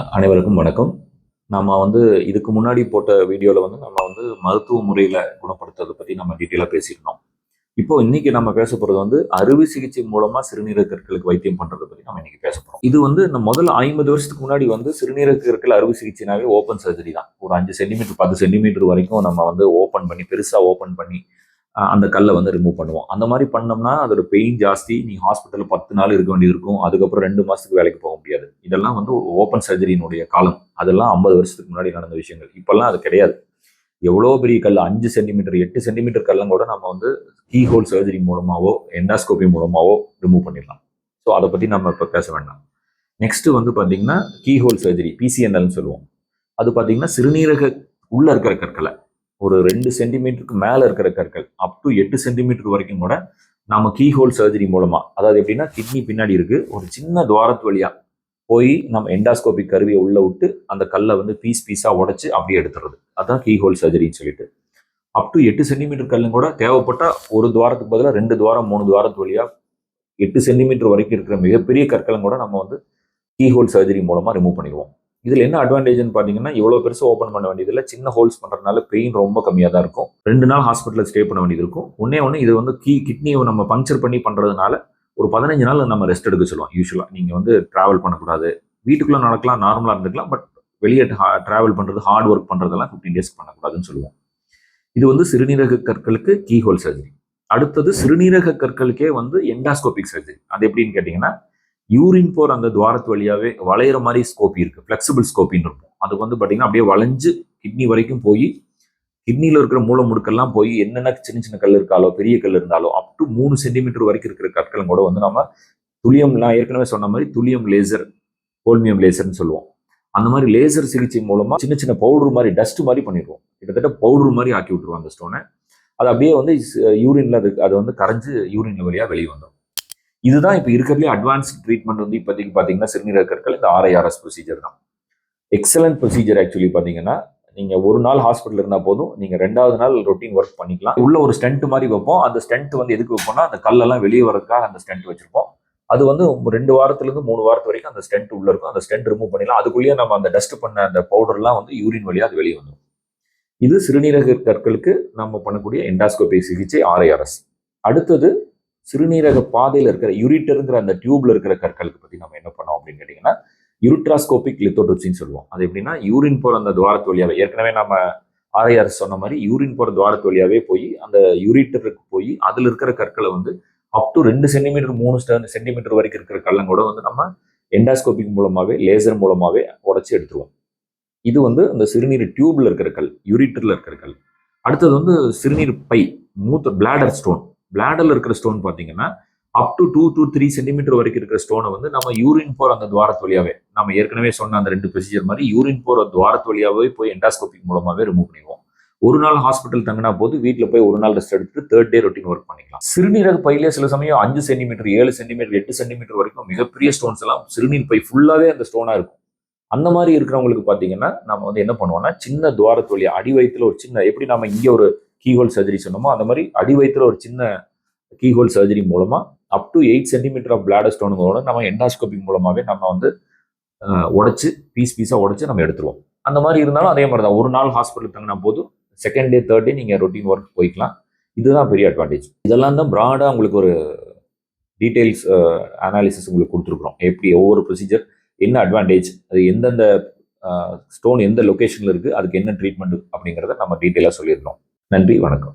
அனைவருக்கும் வணக்கம். நம்ம இதுக்கு முன்னாடி போட்ட வீடியோவில் நம்ம மருத்துவ முறையில் குணப்படுத்துறதை பற்றி நம்ம டீட்டெயிலாக பேசியிருந்தோம். இப்போ இன்னைக்கு நம்ம பேச போகிறது அறுவை சிகிச்சை மூலமாக சிறுநீரக கற்களுக்கு வைத்தியம் பண்ணுறதை பற்றி நம்ம இன்னைக்கு பேச போகிறோம். இது நம்ம முதல்ல 50 வருஷத்துக்கு முன்னாடி சிறுநீரக கற்கள் அறுவை சிகிச்சைனாவே ஓப்பன் சர்ஜரி தான். ஒரு 5 சென்டிமீட்டர் 10 சென்டிமீட்டர் வரைக்கும் நம்ம ஓப்பன் பண்ணி பெருசாக ஓப்பன் பண்ணி அந்த கல்லை ரிமூவ் பண்ணுவோம். அந்த மாதிரி பண்ணோம்னா அதோட பெயின் ஜாஸ்தி. நீ ஹாஸ்பிட்டலில் 10 நாள் இருக்க வேண்டியது இருக்கும். அதுக்கப்புறம் 2 மாதத்துக்கு வேலைக்கு போக முடியாது. இதெல்லாம் ஓப்பன் சர்ஜரியினுடைய காலம். அதெல்லாம் 50 வருஷத்துக்கு முன்னாடி நடந்த விஷயங்கள். இப்பெல்லாம் அது கிடையாது. எவ்வளோ பெரிய கல் 5 சென்டிமீட்டர் 8 சென்டிமீட்டர் கல்லும் கூட நம்ம கீ ஹோல் சர்ஜரி மூலமாவோ எண்டாஸ்கோபி மூலமாவோ ரிமூவ் பண்ணிடலாம். ஸோ அதை பற்றி நம்ம இப்போ பேச வேண்டாம். நெக்ஸ்ட் பார்த்தீங்கன்னா கீ ஹோல் சர்ஜரி PCNLன்னு சொல்லுவோம். அது பார்த்தீங்கன்னா சிறுநீரக உள்ள இருக்கிற கற்களை ஒரு 2 சென்டிமீட்டருக்கு மேலே இருக்கிற கற்கள் அப் டு 8 சென்டிமீட்டர் வரைக்கும் கூட நம்ம கீ ஹோல் சர்ஜரி மூலமா, அதாவது எப்படின்னா கிட்னி பின்னாடி இருக்கு ஒரு சின்ன துவாரத்து வழியா போய் நம்ம எண்டாஸ்கோபிக் கருவியை உள்ள விட்டு அந்த கல்லை பீஸா உடைச்சு அப்படியே எடுத்துறது. அதான் கீ ஹோல் சர்ஜரின்னு சொல்லிட்டு. அப் டு 8 சென்டிமீட்டர் கல்லும் கூட தேவைப்பட்டா ஒரு துவாரத்துக்கு பதிலாக 2 துவாரம் 3 துவாரத்து வழியா 8 சென்டிமீட்டர் வரைக்கும் இருக்கிற மிகப்பெரிய கற்களும் கூட நம்ம கீ ஹோல் சர்ஜரி மூலமா ரிமூவ் பண்ணிடுவோம். இதில் என்ன அட்வான்டேஜ்னு பார்த்தீங்கன்னா இவ்வளோ பெருசு ஓப்பன் பண்ண வேண்டியதில்லை. சின்ன ஹோல்ஸ் பண்ணுறதுனால பெயின் ரொம்ப கம்மியாக தான் இருக்கும். 2 நாள் ஹாஸ்பிட்டலில் ஸ்டே பண்ண வேண்டியது இருக்கும். ஒன்று இது கிட்னியை நம்ம பங்க்சர் பண்ணி பண்ணுறதுனால ஒரு 15 நாள் நம்ம ரெஸ்ட் எடுக்க சொல்லுவோம். யூஸ்வலாக நீங்கள் ட்ராவல் பண்ணக்கூடாது. வீட்டுக்குள்ளே நடக்கலாம், நார்மலாக இருந்துக்கலாம். பட் வெளியே ட்ராவல் பண்ணுறது ஹார்ட் ஒர்க் பண்ணுறதெல்லாம் 15 டேஸ்க்கு பண்ணக்கூடாதுன்னு சொல்லுவோம். இது சிறுநீரக கற்களுக்கு கீ ஹோல் சர்ஜரி. அடுத்தது சிறுநீரக கற்களுக்கே எண்டாஸ்கோபிக் சர்ஜரி. அது எப்படின்னு கேட்டிங்கன்னா யூரின் போற அந்த துவாரத்து வழியாவே வளையிற மாதிரி ஸ்கோப்பி இருக்கு. பிளெக்சிபிள் ஸ்கோப்பின்னு இருக்கும். அது பார்த்தீங்கன்னா அப்படியே வளைஞ்சு கிட்னி வரைக்கும் போய் கிட்னியில் இருக்கிற மூளை முடுக்கெல்லாம் போய் என்னென்ன சின்ன சின்ன கல் இருக்காலோ பெரிய கல் இருந்தாலோ அப் டு 3 சென்டிமீட்டர் வரைக்கும் இருக்கிற கற்களும் கூட நம்ம துல்லியம், நான் ஏற்கனவே சொன்ன மாதிரி துல்லியம் லேசர், ஹோல்மியம் லேசர்னு சொல்லுவோம். அந்த மாதிரி லேசர் சிகிச்சை மூலமா சின்ன சின்ன பவுடர் மாதிரி டஸ்ட் மாதிரி பண்ணிடுவோம். கிட்டத்தட்ட பவுடர் மாதிரி ஆக்கி விட்டுருவோம் அந்த ஸ்டோனை. அது அப்படியே யூரின்ல அது கரைஞ்சு யூரின்ல வழியா வெளியே வந்துடும். இதுதான் இப்போ இருக்கிறதுலே அட்வான்ஸ்ட் ட்ரீட்மெண்ட் இப்போதைக்கு பார்த்தீங்கன்னா சிறுநீரக கற்கள் இந்த RIRS ப்ரொசீஜர் தான். Excellent procedure. ஆக்சுவலி பார்த்தீங்கன்னா நீங்கள் ஒரு நாள் ஹாஸ்பிட்டல் இருந்தால் போதும், நீங்கள் 2வது நாள் ரொட்டீன் ஒர்க் பண்ணிக்கலாம். உள்ள ஒரு ஸ்டென்ட் மாதிரி வைப்போம். அந்த ஸ்டென்ட் எதுக்கு வைப்போம்னா அந்த கல்லெல்லாம் வெளியே வரதுக்காக அந்த ஸ்டென்ட் வச்சிருப்போம். அது 2 வாரத்துலேருந்து 3 வாரத்து வரைக்கும் அந்த ஸ்டென்ட் உள்ள இருக்கும். அந்த ஸ்டென்ட் ரிமூவ் பண்ணிடலாம். அதுக்குள்ளேயே நம்ம அந்த டஸ்ட் பண்ண அந்த பவுடர்லாம் யூரின் வழியாக அது வெளியே வந்துடும். இது சிறுநீரக கற்களுக்கு நம்ம பண்ணக்கூடிய எண்டாஸ்கோபி சிகிச்சை RIRS. அடுத்தது சிறுநீரக பாதையில் இருக்கிற யூரிட்டருங்கிற அந்த டியூப்ல இருக்கிற கற்களுக்கு பற்றி நம்ம என்ன பண்ணோம் அப்படின்னு கேட்டிங்கன்னா யூரிட்ராஸ்கோபிக் லித்தோட்ரிப்சின்னு சொல்லுவோம். அது எப்படின்னா யூரின் போகிற அந்த துவாரத்து வழியாவே, ஏற்கனவே நம்ம RIRS சொன்ன மாதிரி யூரின் போகிற துவாரத்து வழியாவே போய் அந்த யூரிட்டருக்கு போய் அதில் இருக்கிற கற்களை அப் டு 2 சென்டிமீட்டர் 3 சென்டிமீட்டர் வரைக்கும் இருக்கிற கல்லம் கூட நம்ம எண்டாஸ்கோபிக் மூலமாகவே லேசர் மூலமாகவே உடச்சி எடுத்துருவோம். இது அந்த சிறுநீர் டியூப்ல இருக்கிற கல், யூரிட்டர்ல இருக்கிற கல். அடுத்தது சிறுநீர் பை, பிளாடர் ஸ்டோன். பிளாடர்ல இருக்கிற ஸ்டோன் பார்த்தீங்கன்னா அப் டு 2 to 3 சென்டிமீட்டர் வரைக்கும் இருக்கிற ஸ்டோனை நம்ம யூரின் போற அந்த துவாரத்து வழியாவே, நம்ம ஏற்கனவே சொன்ன அந்த 2 ப்ரொசீஜர் மாதிரி யூரின் போற துவாரத்து வழியாவே போய் எண்டாஸ்கோபிக் மூலமாவே ரிமூவ் பண்ணிடுவோம். ஒரு நாள் ஹாஸ்பிட்டல் தங்கினா போது வீட்டில் போய் ஒரு நாள் ரெஸ்ட் எடுத்துட்டு 3rd டே ரொட்டீன் ஒர்க் பண்ணிக்கலாம். சிறுநீரக பையிலே சில சமயம் 5 சென்டிமீட்டர் 7 சென்டிமீட்டர் 8 சென்டிமீட்டர் வரைக்கும் மிகப்பெரிய ஸ்டோன்ஸ் எல்லாம் சிறுநீர் பை ஃபுல்லாவே அந்த ஸ்டோனா இருக்கும். அந்த மாதிரி இருக்கிறவங்களுக்கு பார்த்தீங்கன்னா நம்ம என்ன பண்ணுவோம்னா சின்ன துவாரத்து வழியா அடி வயிற்றுல ஒரு சின்ன, எப்படி நம்ம இங்கே ஒரு கீஹோல் சர்ஜரி சொன்னோமோ அந்த மாதிரி அடி வயிற்றுல ஒரு சின்ன கீஹோல் சர்ஜரி மூலமா up to 8 centimetre of bladder ஸ்டோனுங்களோட நம்ம எண்டாஸ்கோபிக் மூலமாவே நம்ம உடைச்சு பீஸா உடைச்சு நம்ம எடுத்துருவோம். அந்த மாதிரி இருந்தாலும் அதே மாதிரி தான் ஒரு நாள் ஹாஸ்பிட்டல் தங்கினா போதும், 2nd டே 3rd டே நீங்க ரொட்டீன் ஒர்க் போய்க்கலாம். இதுதான் பெரிய அட்வான்டேஜ். இதெல்லாம் தான் ப்ராடா உங்களுக்கு ஒரு டீடைல்ஸ் அனாலிசிஸ் உங்களுக்கு கொடுத்துருக்குறோம். எப்படி ஒவ்வொரு ப்ரொசீஜர் என்ன அட்வான்டேஜ், அது எந்தெந்த ஸ்டோன் எந்த லொகேஷன்ல இருக்கு, அதுக்கு என்ன ட்ரீட்மெண்ட் அப்படிங்கிறத நம்ம டீட்டெயிலாக சொல்லியிருந்தோம். நன்றி, வணக்கம்.